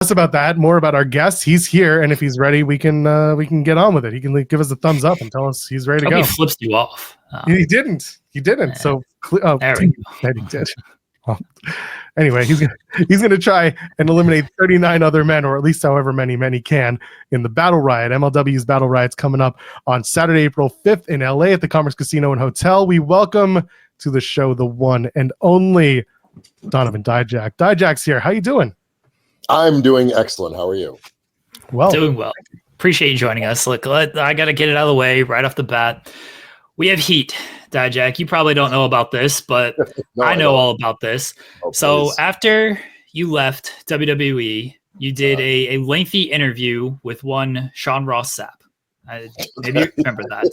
less about that, more about our guest. He's here, and if he's ready, we can get on with it. He can give us a thumbs up and tell us he's ready to go. He flips you off. He didn't. Yeah. So there we go. he did. Well, anyway, he's gonna try and eliminate 39 other men, or at least however many men he can, in the Battle Riot. MLW's Battle Riot's coming up on Saturday, April 5th in LA at the Commerce Casino and Hotel. We welcome to the show the one and only Donovan Dijak. Dijak's here. How you doing? I'm doing excellent. How are you? Well, doing well. Appreciate you joining us. Look, I got to get it out of the way right off the bat. We have heat, Dijak. You probably don't know about this, but No, I know all about this. Oh, So please. after you left WWE, you did a lengthy interview with one Sean Ross Sapp. Maybe you remember that.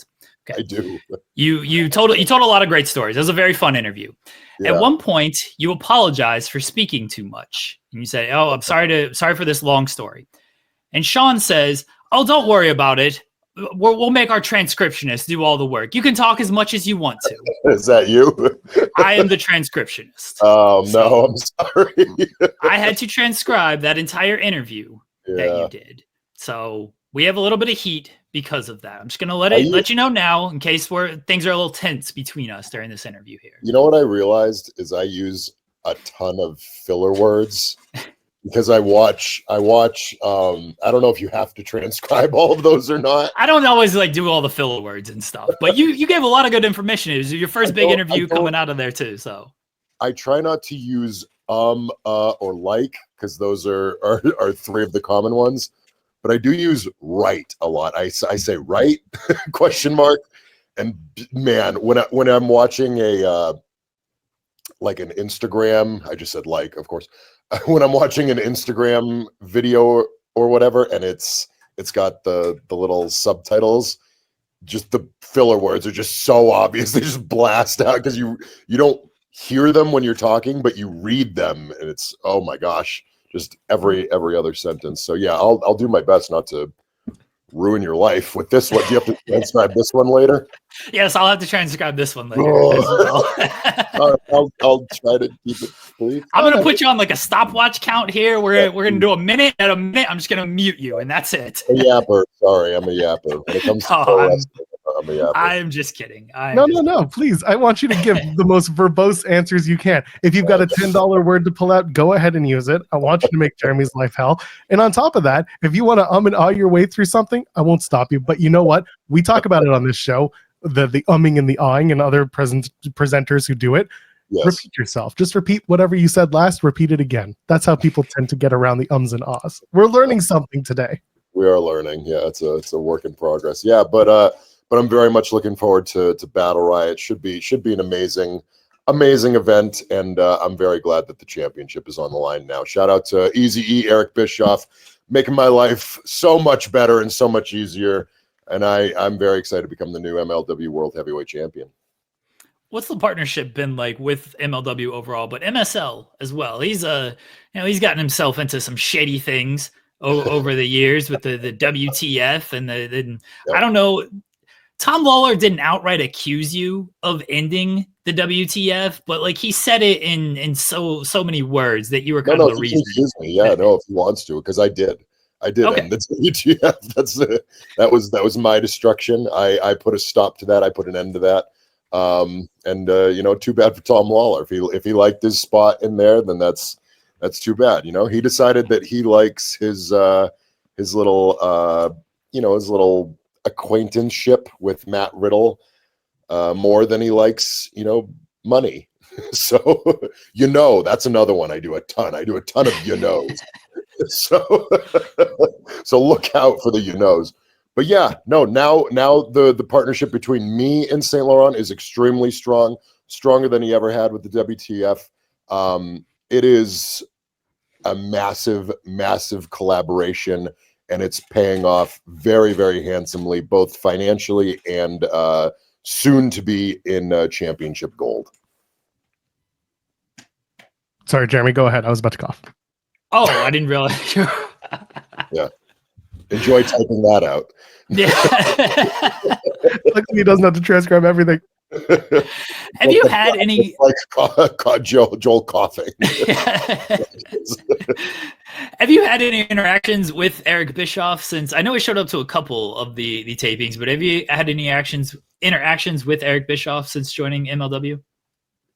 Okay. I do. You told a lot of great stories. It was a very fun interview. Yeah. At one point, you apologized for speaking too much, and you said, "Oh, I'm sorry for this long story." And Sean says, "Oh, don't worry about it. We'll make our transcriptionist do all the work. You can talk as much as you want to." Is that you? I am the transcriptionist. Oh, no, I'm sorry. I had to transcribe that entire interview that Yeah. you did. So we have a little bit of heat because of that. I'm just going to let you know now in case things are a little tense between us during this interview here. You know what I realized is I use a ton of filler words because I watch, I don't know if you have to transcribe all of those or not. I don't always do all the filler words and stuff, but you gave a lot of good information. It was your first big interview coming out of there too. So I try not to use or like, because those are three of the common ones. But I do use right a lot. I say right question mark. And man, when I'm watching an Instagram, I just said like, of course. When I'm watching an Instagram video or whatever, and it's got the little subtitles, just the filler words are just so obvious. They just blast out because you don't hear them when you're talking, but you read them, and it's, oh my gosh, just every other sentence. So yeah, I'll do my best not to ruin your life with this one. Do you have to transcribe this one later? Yes, I'll have to transcribe this one later. I'll try to keep it brief. I'm gonna put you on a stopwatch count here. We're gonna do a minute. At a minute, I'm just gonna mute you, and that's it. A yapper. Sorry, I'm a yapper. When it comes to I'm a yapper. I'm just kidding. No. Please, I want you to give the most verbose answers you can. If you've got a $10 word to pull out, go ahead and use it. I want you to make Jeremy's life hell. And on top of that, if you want to and ah your way through something, I won't stop you. But you know what? We talk about it on this show. The umming and the ahing and other presenters who do it. Yes. Repeat yourself. Just repeat whatever you said last. Repeat it again. That's how people tend to get around the ums and ahs. We're learning something today. We are learning. Yeah, it's a work in progress. Yeah, but I'm very much looking forward to Battle Riot. Should be an amazing event, and I'm very glad that the championship is on the line now. Shout out to Eazy-E, Eric Bischoff, making my life so much better and so much easier. And I'm very excited to become the new MLW World Heavyweight Champion. What's the partnership been like with MLW overall, but MSL as well? He's he's gotten himself into some shady things over the years with the WTF and the I don't know. Tom Lawler didn't outright accuse you of ending the WTF, but he said it in so many words that you were kind of the reason. Excuse me. Yeah, no, if he wants to, because I did. Okay. End the WTF. That was my destruction. I put a stop to that. I put an end to that. Too bad for Tom Lawler. If he liked his spot in there, then that's too bad. He decided that he likes his little acquaintanceship with Matt Riddle more than he likes money. So that's another one I do a ton. I do a ton of so look out for the But yeah, no, now the partnership between me and Saint Laurent is extremely strong, stronger than he ever had with the WTF. It is a massive collaboration, and it's paying off very, very handsomely, both financially and soon to be in championship gold. Sorry, Jeremy, go ahead. I was about to cough. Oh, I didn't realize. Yeah. Enjoy typing that out. Yeah. Luckily, he doesn't have to transcribe everything. Have you had any like Joel coughing? Have you had any interactions with Eric Bischoff since? I know he showed up to a couple of the tapings, but have you had any interactions with Eric Bischoff since joining MLW?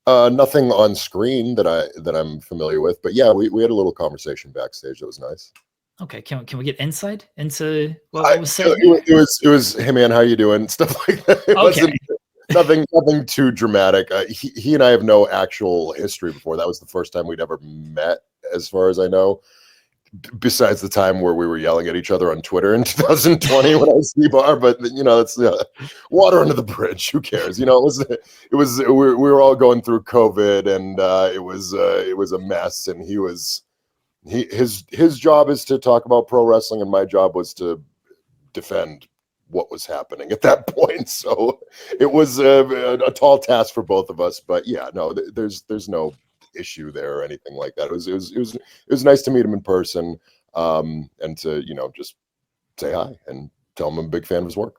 Nothing on screen that I'm familiar with, but yeah, we had a little conversation backstage. That was nice. Okay, can we get insight into what was said? It was, hey man, how you doing? Stuff like that. It wasn't nothing too dramatic. He and I have no actual history before. That was the first time we'd ever met, as far as I know. Besides the time where we were yelling at each other on Twitter in 2020 when I was C-Bar, but it's water under the bridge. Who cares? It was we were all going through COVID, and it was a mess. And his job is to talk about pro wrestling, and my job was to defend what was happening at that point. So it was a tall task for both of us. But yeah, no, there's no issue there or anything like that. It was nice to meet him in person, and to just say hi and tell him I'm a big fan of his work.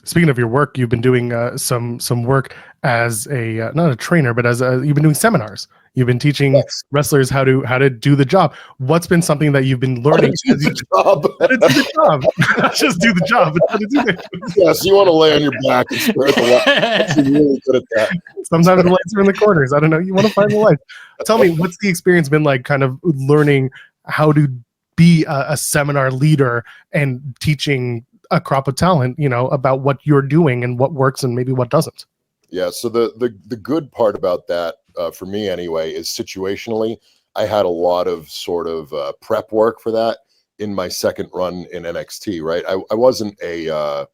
Speaking of your work, you've been doing some work as a not a trainer, but you've been doing seminars. You've been teaching wrestlers how to do the job. What's been something that you've been learning? How to do the job. Not just do the job, but how to do it. Yes, you want to lay on your back and stare at the light. You're really good at that. Sometimes the lights are in the corners. I don't know. You want to find the light. Tell me, what's the experience been like, kind of learning how to be a seminar leader and teaching a crop of talent, about what you're doing and what works and maybe what doesn't? Yeah. So the good part about that, for me anyway, is situationally, I had a lot of sort of prep work for that in my second run in NXT. Right. I wasn't a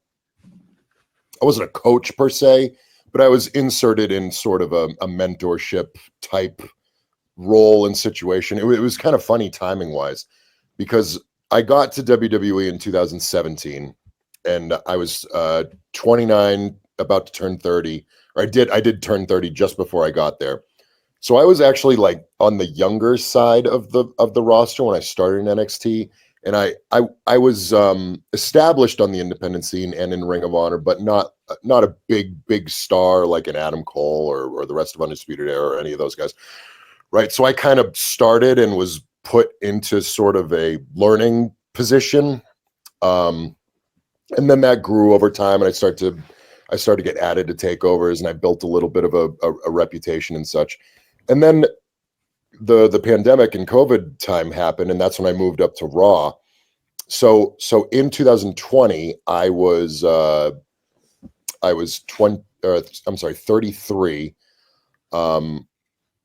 coach per se, but I was inserted in sort of a mentorship type role and situation. It was kind of funny timing wise, because I got to WWE in 2017, and I was 29, about to turn 30. Or I did turn 30 just before I got there. So I was actually like on the younger side of the roster when I started in NXT, and I was established on the independent scene and in Ring of Honor, but not a big star like an Adam Cole or the rest of Undisputed Era or any of those guys, right? So I kind of started and was put into sort of a learning position, and then that grew over time, and I started to get added to takeovers, and I built a little bit of a reputation and such. And then the pandemic and COVID time happened, and that's when I moved up to Raw. So in 2020, I was 33,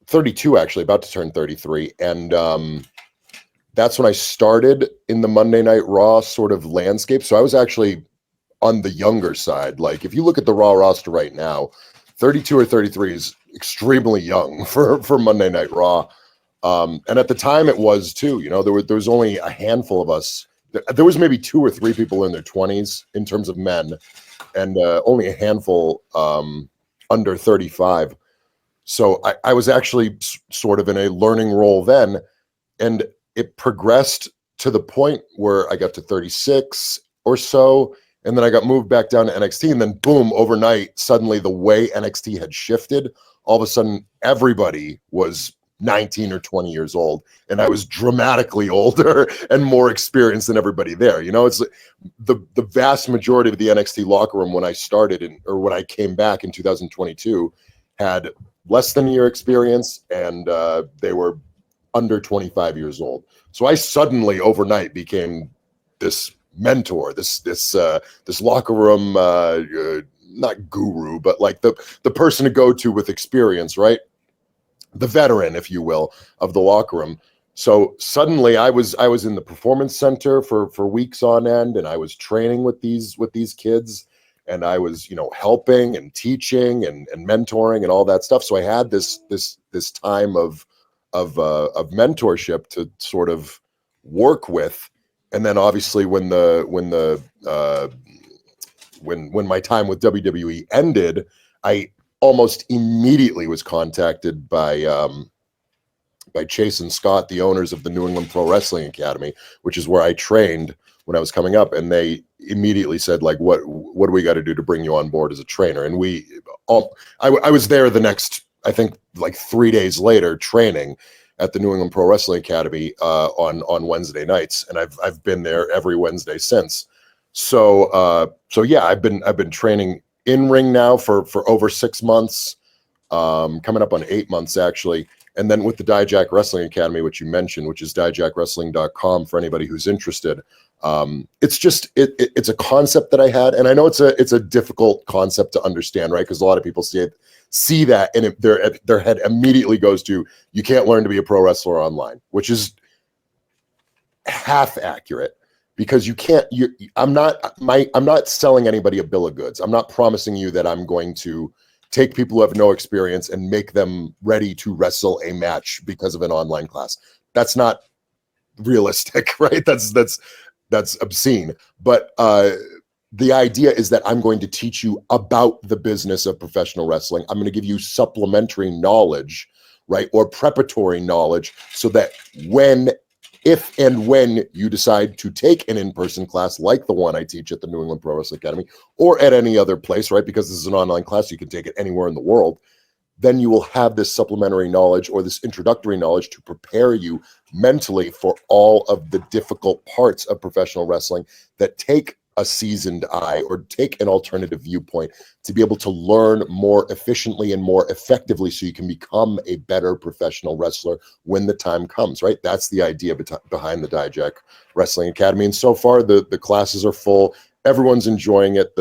32 actually, about to turn 33, and that's when I started in the Monday Night Raw sort of landscape. So I was actually on the younger side. Like if you look at the Raw roster right now, 32 or 33 is extremely young for Monday Night Raw. And at the time it was too, there was only a handful of us. There was maybe 2 or 3 people in their 20s in terms of men, and only a handful under 35. So I was actually sort of in a learning role then, and it progressed to the point where I got to 36 or so, and then I got moved back down to NXT, and then boom, overnight, suddenly the way NXT had shifted, all of a sudden everybody was 19 or 20 years old, and I was dramatically older and more experienced than everybody there. It's like the vast majority of the NXT locker room when I started or when I came back in 2022 had less than a year experience, and they were under 25 years old. So I suddenly overnight became this mentor, this locker room, not guru, but like the person to go to with experience, right? The veteran, if you will, of the locker room. So suddenly I was in the performance center for weeks on end, and I was training with these kids, and I was, helping and teaching and mentoring and all that stuff. So I had this time of mentorship to sort of work with. And then obviously when my time with WWE ended, I almost immediately was contacted by Chase and Scott, the owners of the New England Pro Wrestling Academy, which is where I trained when I was coming up. And they immediately said, like, what do we got to do to bring you on board as a trainer? And I was there the next, I think, like 3 days later, training at the New England Pro Wrestling Academy on Wednesday nights, and I've been there every Wednesday since. So yeah, I've been training in ring now for over 6 months, coming up on 8 months actually. And then with the Dijak Wrestling Academy, which you mentioned, which is dijakwrestling.com for anybody who's interested. It's a concept that I had, and I know it's a difficult concept to understand, right? Because a lot of people see that, and their head immediately goes to, you can't learn to be a pro wrestler online, which is half accurate, because you can't. I'm not selling anybody a bill of goods. I'm not promising you that I'm going to take people who have no experience and make them ready to wrestle a match because of an online class. That's not realistic, right? That's obscene. But the idea is that I'm going to teach you about the business of professional wrestling. I'm going to give you supplementary knowledge, right? Or preparatory knowledge, so that if and when you decide to take an in-person class like the one I teach at the New England Pro Wrestling Academy, or at any other place, right? Because this is an online class, you can take it anywhere in the world. Then you will have this supplementary knowledge, or this introductory knowledge, to prepare you mentally for all of the difficult parts of professional wrestling that take a seasoned eye, or take an alternative viewpoint, to be able to learn more efficiently and more effectively, so you can become a better professional wrestler when the time comes, right? That's the idea behind the Dijak Wrestling Academy. And so far, the classes are full. Everyone's enjoying it.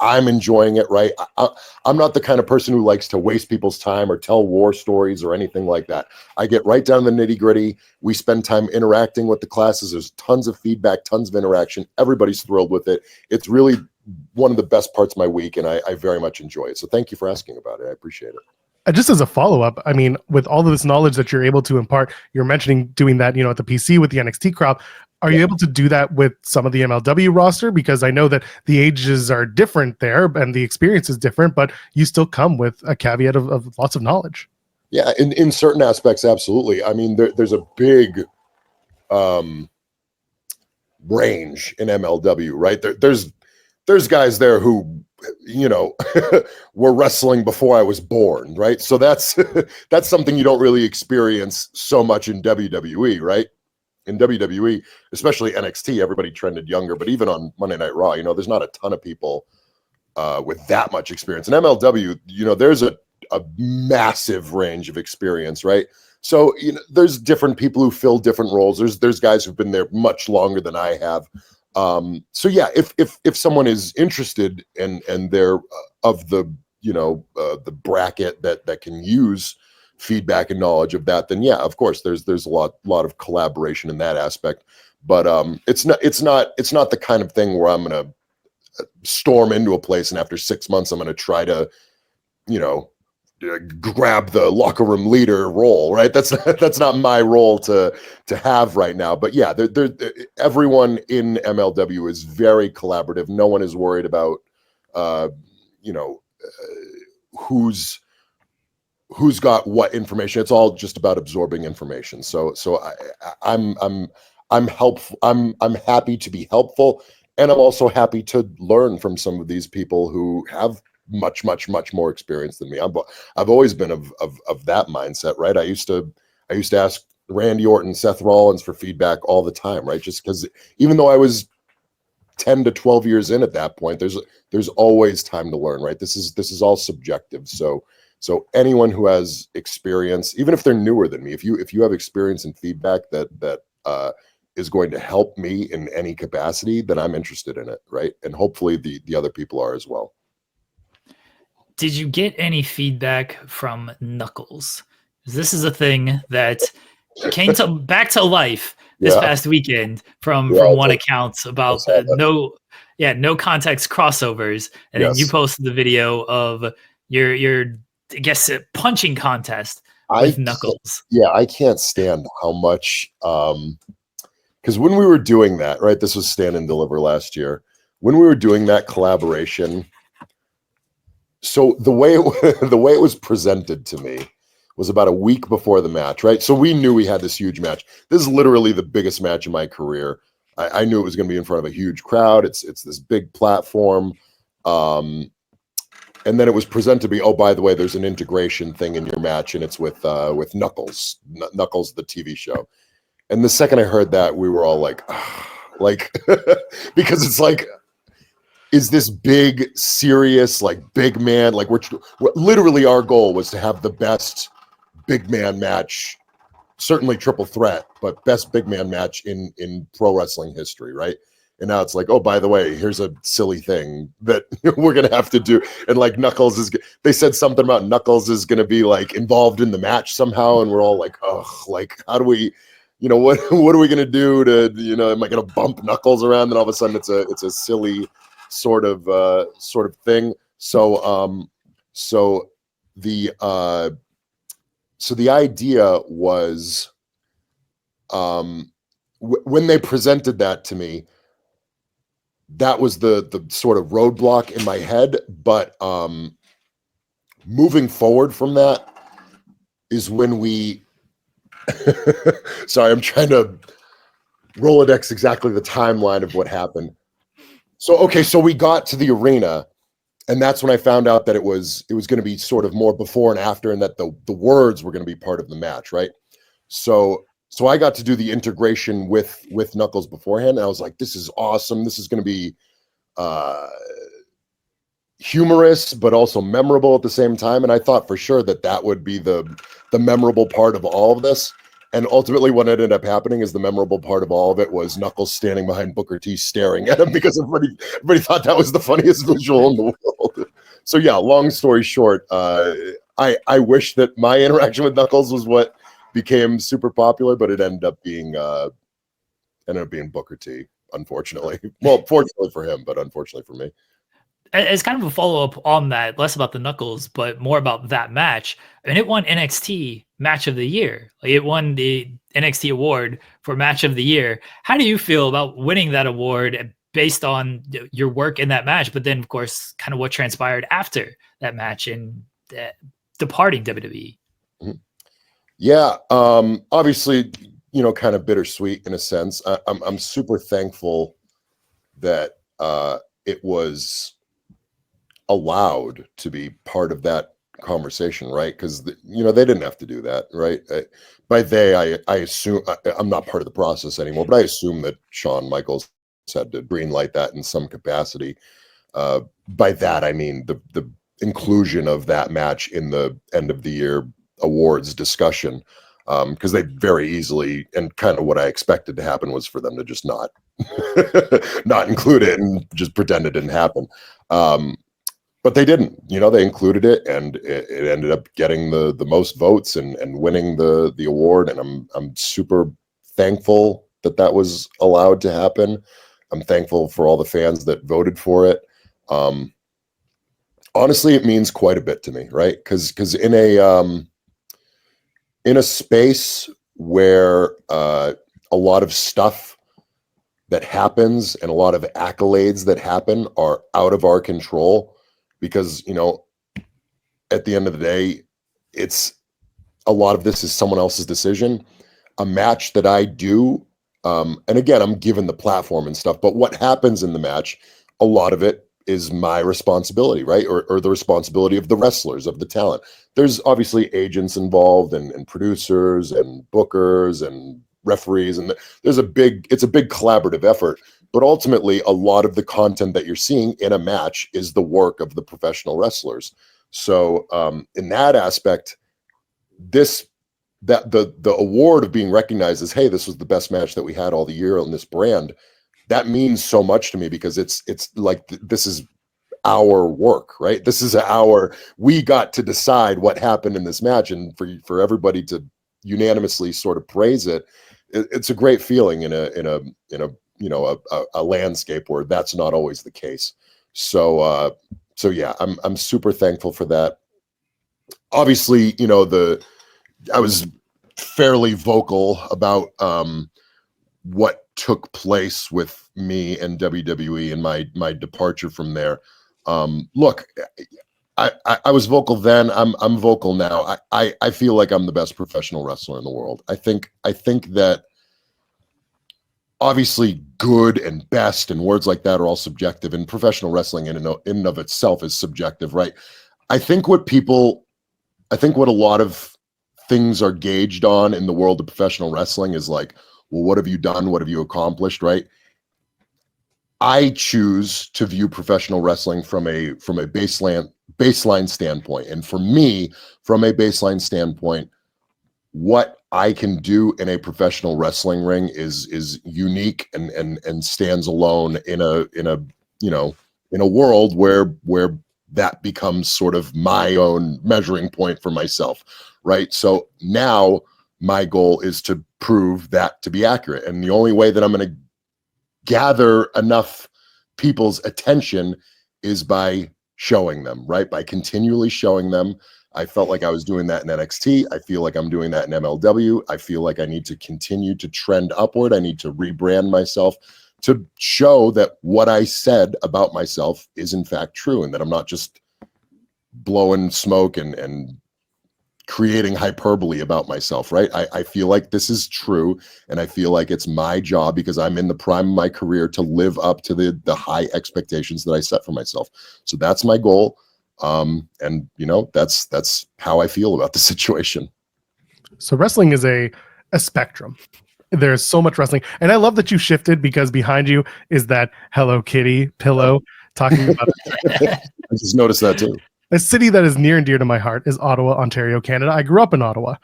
I'm enjoying it, right? I'm not the kind of person who likes to waste people's time or tell war stories or anything like that. I get right down to the nitty gritty. We spend time interacting with the classes. There's tons of feedback, tons of interaction. Everybody's thrilled with it. It's really one of the best parts of my week, and I very much enjoy it. So thank you for asking about it. I appreciate it. Just as a follow-up, I mean, with all of this knowledge that you're able to impart, you're mentioning doing that, at the PC with the NXT crowd. Are you able to do that with some of the MLW roster? Because I know that the ages are different there and the experience is different, but you still come with a caveat of lots of knowledge. Yeah, in certain aspects, absolutely. I mean, there's a big range in MLW, right? There's guys there who, were wrestling before I was born, right? So that's something you don't really experience so much in WWE, right? In WWE, especially NXT, everybody trended younger, but even on Monday Night Raw, there's not a ton of people with that much experience. In MLW, there's a massive range of experience, right? So there's different people who fill different roles. There's guys who've been there much longer than I have. So yeah, if someone is interested and they're of the the bracket that can use feedback and knowledge of that, then yeah, of course there's a lot of collaboration in that aspect. But it's not the kind of thing where I'm gonna storm into a place and after 6 months I'm gonna try to grab the locker room leader role, right? That's not my role to have right now. But yeah, everyone in MLW is very collaborative. No one is worried about who's got what information. It's all just about absorbing information. So I'm helpful. I'm happy to be helpful, and I'm also happy to learn from some of these people who have much more experience than me. I've always been of that mindset, right? I used to ask Randy Orton, Seth Rollins for feedback all the time, right? Just because even though I was 10 to 12 years in at that point, there's always time to learn, right? This is all subjective. So anyone who has experience, even if they're newer than me, if you have experience and feedback that is going to help me in any capacity, then I'm interested in it, right? And hopefully the other people are as well. Did you get any feedback from Knuckles? This is a thing that came back to life this past weekend from one account about no context crossovers, and then you posted the video of your I guess punching contest with Knuckles. Yeah, I can't stand how much because when we were doing that, right? This was Stand and Deliver last year. When we were doing that collaboration. So the way it was presented to me was about a week before the match, right? So we knew we had this huge match. This is literally the biggest match in my career. I knew it was going to be in front of a huge crowd. It's this big platform. And then it was presented to me, oh, by the way, there's an integration thing in your match, and it's with Knuckles, Knuckles, the TV show. And the second I heard that, we were all like, like, because it's like, is this big, serious, like big man? Like we're literally, our goal was to have the best big man match, certainly triple threat, but best big man match in pro wrestling history, right? And now it's like, oh, by the way, here's a silly thing that we're going to have to do. And like Knuckles they said something about Knuckles is going to be like involved in the match somehow. And we're all like, oh, like, how do we, what are we going to do to, am I going to bump Knuckles around? And all of a sudden it's a silly sort of thing. So the idea was, when they presented that to me, that was the sort of roadblock in my head. But moving forward from that is when we sorry, I'm trying to Rolodex exactly the timeline of what happened. So we got to the arena, and that's when I found out that it was going to be sort of more before and after, and that the words were going to be part of the match, right? So I got to do the integration with Knuckles beforehand, and I was like, this is awesome. This is going to be humorous, but also memorable at the same time. And I thought for sure that would be the memorable part of all of this. And ultimately what ended up happening is the memorable part of all of it was Knuckles standing behind Booker T staring at him, because everybody thought that was the funniest visual in the world. So yeah, long story short, I wish that my interaction with Knuckles was what became super popular, but it ended up being Booker T, unfortunately. Well, fortunately for him, but unfortunately for me. As kind of a follow-up on that, less about the Knuckles, but more about that match. And it won NXT Match of the Year. Like, it won the NXT award for Match of the Year. How do you feel about winning that award based on your work in that match, but then, of course, kind of what transpired after that match and departing WWE? Mm-hmm. Yeah, obviously, kind of bittersweet in a sense. I'm super thankful that it was allowed to be part of that conversation, right? Because they didn't have to do that, right? By they, I assume I'm not part of the process anymore, but I assume that Shawn Michaels had to green light that in some capacity. By that, I mean the inclusion of that match in the end of the year awards discussion, because they very easily, and kind of what I expected to happen was for them to just not include it and just pretend it didn't happen. But they didn't, they included it, and it ended up getting the most votes and winning the award. And I'm super thankful that was allowed to happen. I'm thankful for all the fans that voted for it. Honestly, it means quite a bit to me, right? Because in a space where a lot of stuff that happens and a lot of accolades that happen are out of our control, because at the end of the day, it's a lot of this is someone else's decision. A match that I do, and again, I'm given the platform and stuff, but what happens in the match, a lot of it is my responsibility, right? Or the responsibility of the wrestlers, of the talent. There's obviously agents involved, and producers and bookers and referees, and it's a big collaborative effort. But ultimately, a lot of the content that you're seeing in a match is the work of the professional wrestlers. So in that aspect, the award of being recognized as, hey, this was the best match that we had all the year on this brand, that means so much to me, because it's like, this is our work, right? We got to decide what happened in this match, and for everybody to unanimously sort of praise it, it's a great feeling in a landscape where that's not always the case. So yeah, I'm super thankful for that. Obviously, I was fairly vocal about what took place with me and WWE and my departure from there. Look, I was vocal then. I'm vocal now. I feel like I'm the best professional wrestler in the world. I think that obviously good and best and words like that are all subjective, and professional wrestling in and of itself is subjective, right? I think what a lot of things are gauged on in the world of professional wrestling is like, well, what have you done? What have you accomplished, right? I choose to view professional wrestling from a baseline standpoint. And for me, from a baseline standpoint, what I can do in a professional wrestling ring is unique and stands alone in a world where that becomes sort of my own measuring point for myself, right? So now my goal is to prove that to be accurate, and the only way that I'm going to gather enough people's attention is by showing them, right? By continually showing them. I felt like I was doing that in NXT. I feel like I'm doing that in MLW. I feel like I need to continue to trend upward. I need to rebrand myself to show that what I said about myself is in fact true, and that I'm not just blowing smoke and creating hyperbole about myself, right? I feel like this is true, and I feel like it's my job, because I'm in the prime of my career, to live up to the high expectations that I set for myself. So that's my goal. And that's how I feel about the situation. So wrestling is a spectrum. There's so much wrestling, and I love that you shifted, because behind you is that Hello Kitty pillow talking about I just noticed that too. a city that is near and dear to my heart is Ottawa, Ontario, Canada. I grew up in Ottawa.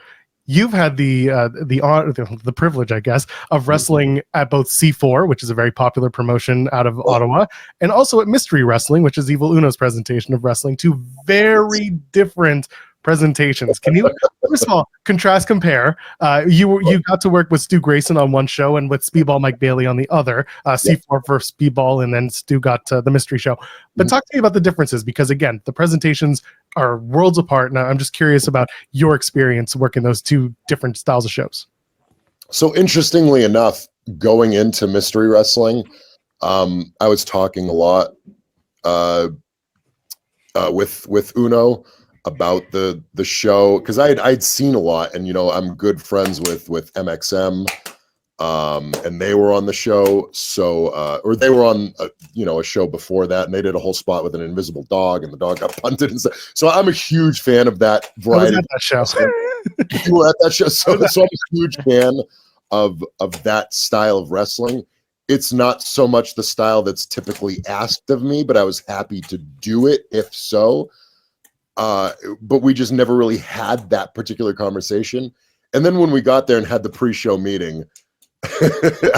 You've had the privilege, I guess, of wrestling at both C4, which is a very popular promotion out of Ottawa, and also at Mystery Wrestling, which is Evil Uno's presentation of wrestling. Two very different presentations. Can you, first of all, contrast, compare? You got to work with Stu Grayson on one show and with Speedball Mike Bailey on the other. C4 for Speedball, and then Stu got the mystery show. But talk to me about the differences, because again, the presentations are worlds apart, and I'm just curious about your experience working those two different styles of shows. So interestingly enough, going into Mystery Wrestling, I was talking a lot with Uno about the show, because I'd seen a lot, and I'm good friends with MXM, and they were on the show, so or they were on a show before that, and they did a whole spot with an invisible dog, and the dog got punted and stuff. So I'm a huge fan of that variety. I was at that show. You were at that show, so I'm a huge fan of that style of wrestling. It's not so much the style that's typically asked of me, but I was happy to do it if so. But we just never really had that particular conversation. And then when we got there and had the pre-show meeting,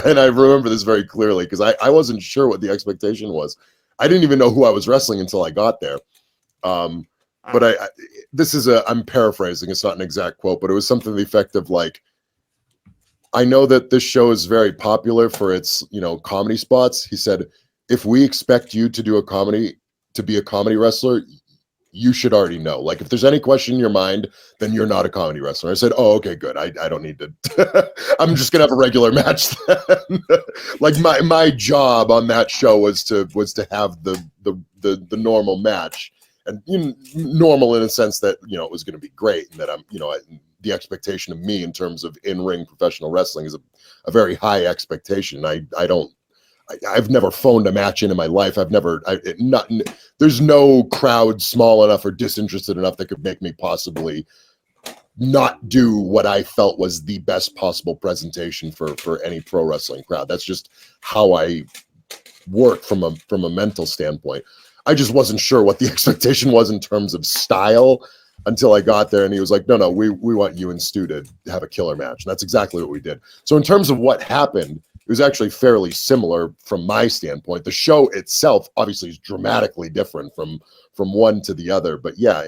and I remember this very clearly, because I wasn't sure what the expectation was. I didn't even know who I was wrestling until I got there. But I'm paraphrasing, it's not an exact quote, but it was something to the effect of like, I know that this show is very popular for its, comedy spots. He said, if we expect you to be a comedy wrestler, you should already know. Like, if there's any question in your mind, then you're not a comedy wrestler. I said, oh, okay, good. I don't need to. I'm just gonna have a regular match then. Like my job on that show was to have the normal match, and normal in a sense that it was going to be great, and that I'm the expectation of me in terms of in-ring professional wrestling is a very high expectation. I've never phoned a match in my life. There's no crowd small enough or disinterested enough that could make me possibly not do what I felt was the best possible presentation for any pro wrestling crowd. That's just how I work from a mental standpoint. I just wasn't sure what the expectation was in terms of style until I got there, and he was like, no, we want you and Stu to have a killer match. And that's exactly what we did. So in terms of what happened, it was actually fairly similar from my standpoint. The show itself obviously is dramatically different from one to the other. But yeah,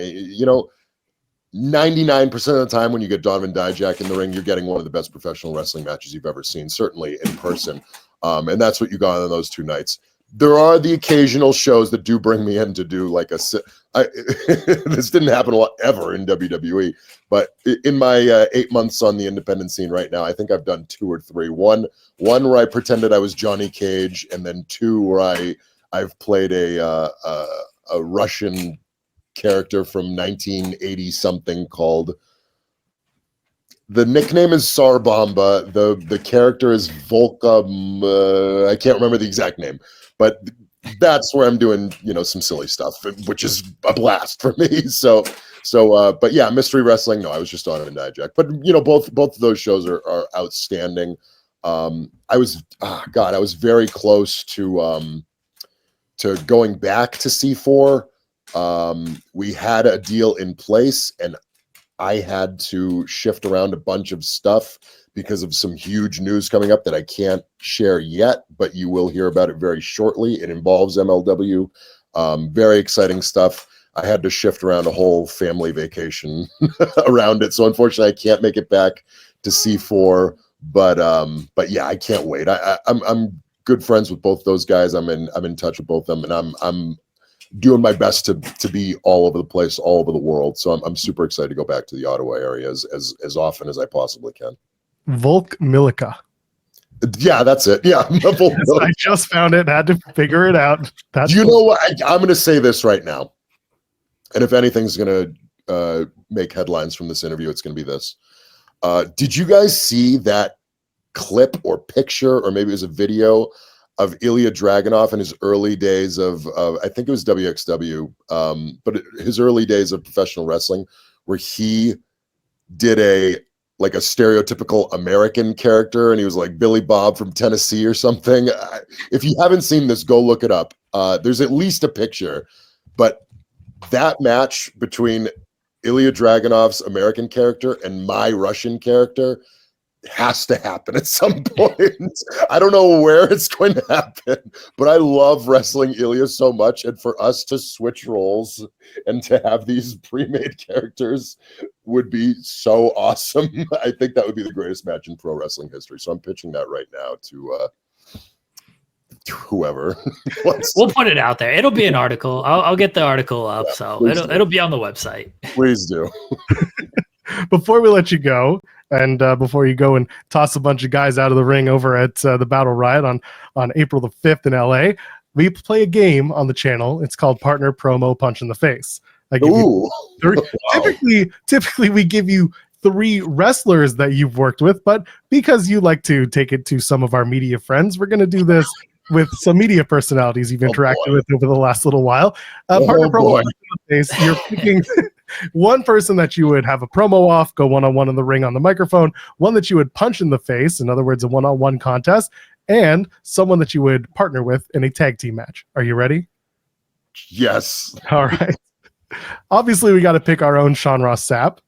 99% of the time when you get Donovan Dijak in the ring, you're getting one of the best professional wrestling matches you've ever seen, certainly in person. And that's what you got on those two nights. There are the occasional shows that do bring me in to do like this didn't happen a lot ever in WWE, but in my 8 months on the independent scene right now, I think I've done 2 or 3. One where I pretended I was Johnny Cage, and then 2 where I've played a Russian character from 1980 something called The nickname is Sarbamba. The character is Volca. I can't remember the exact name, but that's where I'm doing, some silly stuff, which is a blast for me. But yeah, Mystery Wrestling. No, I was just on Dijak. But both of those shows are outstanding. I was very close to going back to C4. We had a deal in place, and I had to shift around a bunch of stuff because of some huge news coming up that I can't share yet, but you will hear about it very shortly. It involves MLW. Very exciting stuff. I had to shift around a whole family vacation around it. So unfortunately I can't make it back to C4, but yeah, I can't wait. I'm good friends with both those guys. I'm in touch with both of them, and I'm doing my best to be all over the place, all over the world. So I'm super excited to go back to the Ottawa area as often as I possibly can. Volk Milica. Yeah, that's it. Yeah. I just found it. Had to figure it out. You know what? I'm going to say this right now. And if anything's going to make headlines from this interview, it's going to be this. Did you guys see that clip or picture, or maybe it was a video of Ilya Dragunov in his early days of I think it was WXW, but his early days of professional wrestling, where he did a stereotypical American character, and he was like Billy Bob from Tennessee or something. If you haven't seen this, go look it up. There's at least a picture, but that match between Ilya Dragunov's American character and my Russian character has to happen at some point. I don't know where it's going to happen, but I love wrestling Ilya so much, and for us to switch roles and to have these pre-made characters would be so awesome. I think that would be the greatest match in pro wrestling history. So I'm pitching that right now to whoever. We'll put it out there. It'll be an article. I'll get the article up, yeah, so it'll be on the website. Please do. Before we let you go, and before you go and toss a bunch of guys out of the ring over at the Battle Riot on April the 5th in LA, we play a game on the channel. It's called Partner Promo Punch in the Face. Wow. Typically we give you 3 wrestlers that you've worked with, but because you like to take it to some of our media friends, we're going to do this with some media personalities you've interacted with over the last little while. Partner Promo Punch in the Face, you're picking one person that you would have a promo off, go one-on-one in the ring on the microphone, one that you would punch in the face, in other words, a one-on-one contest, and someone that you would partner with in a tag team match. Are you ready? Yes. All right. Obviously, we got to pick our own Sean Ross Sapp.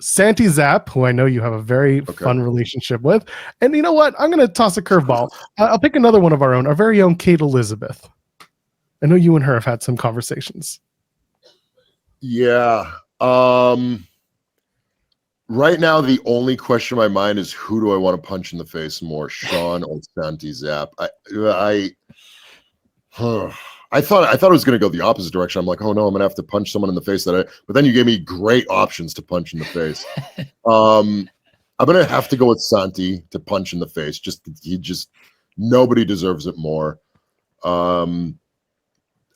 Santi Zapp, who I know you have a very fun relationship with. And you know what? I'm going to toss a curveball. I'll pick another one of our own, our very own Kate Elizabeth. I know you and her have had some conversations. Yeah. Right now, the only question in my mind is, who do I want to punch in the face more, Sean or Santi Zapp? I thought it was going to go the opposite direction. I'm like, oh no, I'm going to have to punch someone in the face but then you gave me great options to punch in the face. I'm going to have to go with Santi to punch in the face. Nobody deserves it more.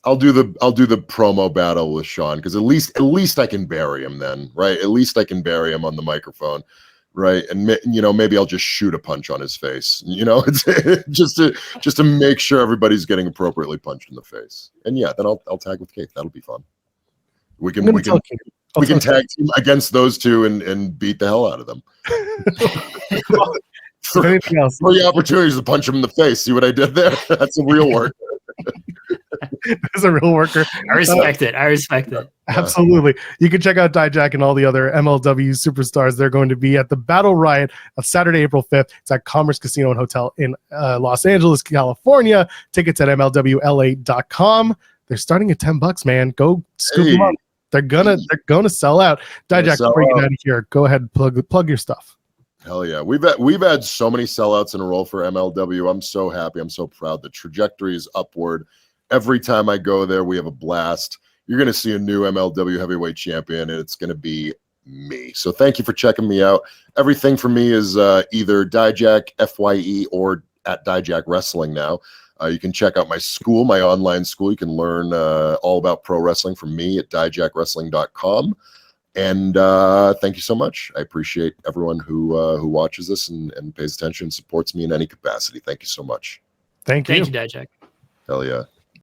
I'll do the promo battle with Sean, because at least I can bury him then, right? At least I can bury him on the microphone, right? And maybe I'll just shoot a punch on his face, it's just to make sure everybody's getting appropriately punched in the face. And yeah, then I'll tag with Kate. That'll be fun. We can tag team against those two and beat the hell out of them. Anything else? 3 opportunities to punch him in the face. See what I did there? That's a real worker. As a real worker. I respect it. Absolutely. You can check out Dijak and all the other MLW superstars. They're going to be at the Battle Riot on Saturday, April 5th. It's at Commerce Casino and Hotel in Los Angeles, California. Tickets at MLWLA.com. They're starting at $10, man. Go scoop them up. They're gonna sell out. Dijak, before you get out of here, go ahead and plug your stuff. Hell yeah. We've had so many sellouts in a row for MLW. I'm so happy. I'm so proud. The trajectory is upward. Every time I go there, we have a blast. You're going to see a new MLW heavyweight champion, and it's going to be me. So thank you for checking me out. Everything for me is either Dijak FYE or at Dijak Wrestling now. You can check out my school, my online school. You can learn all about pro wrestling from me at DijakWrestling.com. And thank you so much. I appreciate everyone who watches this and pays attention and supports me in any capacity. Thank you so much. Thank you. Thank you, Dijak. Hell yeah.